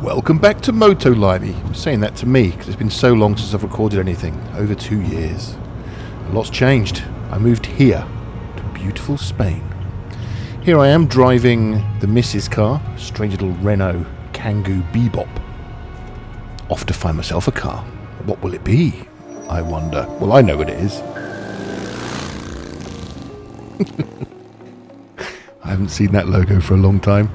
Welcome back to Moto Limey. I'm saying that to me because it's been so long since I've recorded anything. Over 2 years. A lot's changed. I moved here to beautiful Spain. Here I am driving the Mrs. car, a strange little Renault Kangoo Bebop. Off to find myself a car. What will it be? I wonder. Well, I know what it is. I haven't seen that logo for a long time.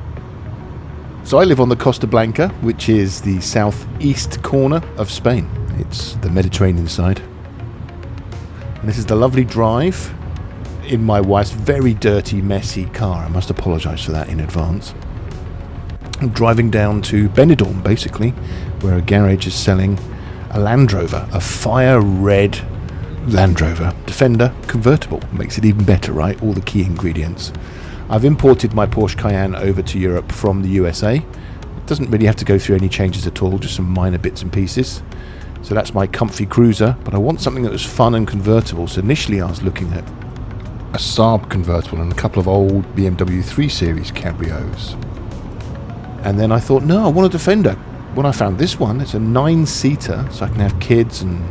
So I live on the Costa Blanca, which is the southeast corner of Spain. It's the Mediterranean side. And this is the lovely drive in my wife's very dirty, messy car. I must apologise for that in advance. I'm driving down to Benidorm, basically, where a garage is selling a Landrover, a fire red Landrover Defender convertible. Makes it even better, right? All the key ingredients. I've imported my Porsche Cayenne over to Europe from the USA. It doesn't really have to go through any changes at all, just some minor bits and pieces. So that's my comfy cruiser, but I want something that was fun and convertible. So initially I was looking at a Saab convertible and a couple of old BMW 3 Series Cabrios. And then I thought, no, I want a Defender. When I found this one, it's a 9-seater, so I can have kids and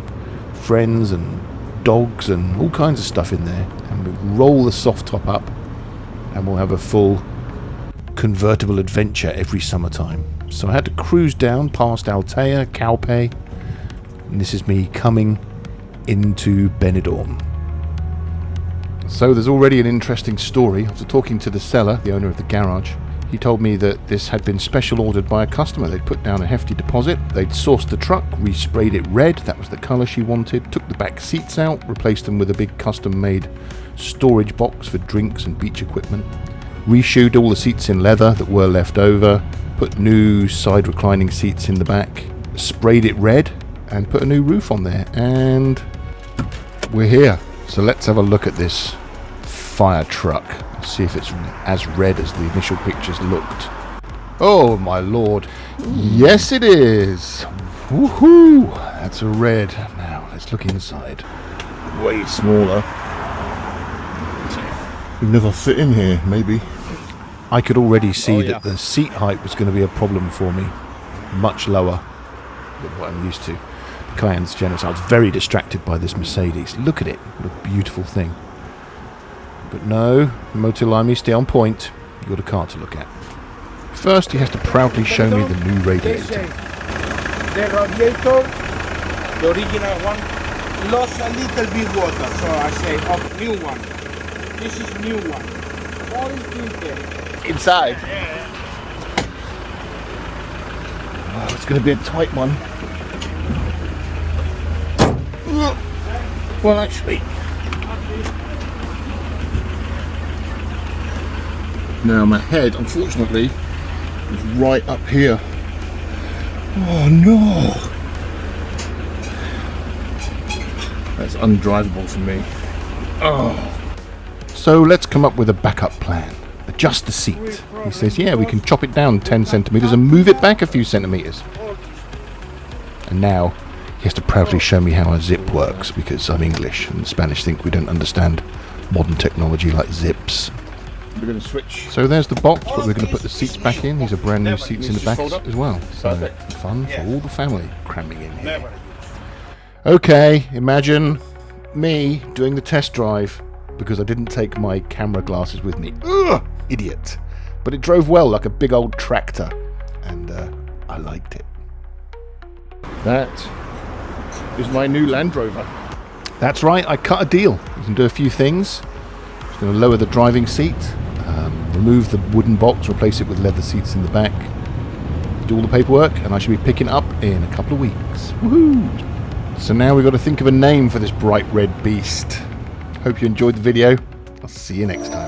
friends and dogs and all kinds of stuff in there. And we roll the soft top up. And we'll have a full convertible adventure every summertime. So I had to cruise down past Altea, Calpe, and this is me coming into Benidorm. So there's already an interesting story. After talking to the seller, the owner of the garage, he told me that this had been special ordered by a customer. They'd put down a hefty deposit, they'd sourced the truck, resprayed it red, that was the colour she wanted, took the back seats out, replaced them with a big custom-made storage box for drinks and beach equipment, reshoed all the seats in leather that were left over, put new side reclining seats in the back, sprayed it red and put a new roof on there, and we're here. So let's have a look at this fire truck, see if it's as red as the initial pictures looked. Oh my lord, yes it is. Woohoo, that's a red. Now let's look inside. Way smaller. We'd never fit in here, maybe. I could already see that the seat height was going to be a problem for me. Much lower than what I'm used to. The Cayenne's generous. I was very distracted by this Mercedes. Look at it. What a beautiful thing. But no, Moto Limey, stay on point. You've got a car to look at. First, he has to proudly show me the new radiator. The radiator, the original one, lost a little bit water. So I say, oh, new one. This is new one. What is this? Inside. Oh, it's going to be a tight one. Well, actually. Now my head, unfortunately, is right up here. Oh no! That's undrivable for me. Oh. So let's come up with a backup plan. Adjust the seat. He says, yeah, we can chop it down 10 centimetres and move it back a few centimetres. And now he has to proudly show me how a zip works, because I'm English and the Spanish think we don't understand modern technology like zips. We're going to switch. So there's the box, but we're going to put the seats back in. These are brand new seats in the back as well. So fun for all the family cramming in here. Okay, imagine me doing the test drive because I didn't take my camera glasses with me. Ugh, idiot. But it drove well like a big old tractor, and I liked it. That is my new Land Rover. That's right, I cut a deal. You can do a few things. Just going to lower the driving seat, remove the wooden box, replace it with leather seats in the back, do all the paperwork, and I should be picking up in a couple of weeks. Woohoo! So now we've got to think of a name for this bright red beast. Hope you enjoyed the video. I'll see you next time.